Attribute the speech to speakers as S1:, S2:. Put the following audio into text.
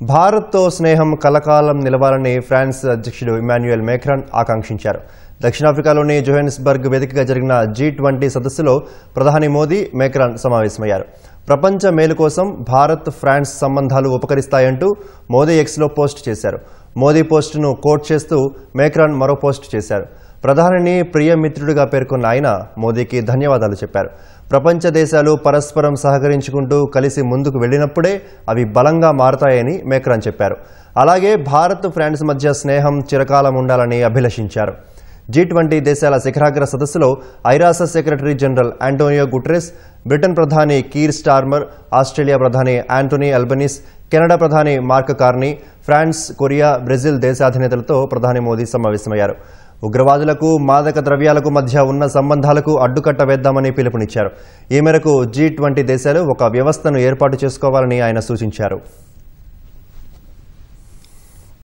S1: భారత్తో స్నేహం కలకాలం నిలవాలని ఫ్రాన్స్ అధ్యక్షుడు ఇమాన్యుయల్ మేక్రాన్ ఆకాంక్షించారు. దక్షిణాఫ్రికాలోని జోహెన్స్బర్గ్ వేదికగా జరిగిన G20 సదస్సులో ప్రధాని మోదీ, మేక్రాన్ సమావేశమయ్యారు. ప్రపంచ మేలు కోసం భారత్ ఫ్రాన్స్ సంబంధాలు ఉపకరిస్తాయంటూ మోదీ ఎక్స్లో పోస్ట్ చేశారు. మోదీ పోస్టును కోట్ చేస్తూ మేక్రాన్ మరో పోస్ట్ చేశారు. ప్రధానిని ప్రియ మిత్రుడిగా పేర్కొన్న ఆయన మోదీకి ధన్యవాదాలు చెప్పారు. ప్రపంచ దేశాలు పరస్పరం సహకరించుకుంటూ కలిసి ముందుకు వెళ్లినప్పుడే అవి బలంగా మారతాయని మేక్రాన్ చెప్పారు. అలాగే భారత్ ఫ్రాన్స్ మధ్య స్నేహం చిరకాలం ఉండాలని అభిలషించారు. G20 దేశాల శిఖరాగ్ర సదస్సులో ఐరాస secretary general Antonio Guterres, Britain ప్రధాని కీర్ స్టార్మర్, ఆస్ట్రేలియా ప్రధాని ఆంటోనీ అల్బనీస్, కెనడా ప్రధాని Mark Carney, France, Korea, Brazil దేశాధినేతలతో ప్రధాని మోదీ సమావేశమయ్యారు. ఉగ్రవాదులకు, మాదక ద్రవ్యాలకు మధ్య ఉన్న సంబంధాలకు అడ్డుకట్ట వేద్దామని పిలుపునిచ్చారు. ఈ మేరకు G20 దేశాలు ఒక వ్యవస్థను ఏర్పాటు చేసుకోవాలని ఆయన సూచించారు.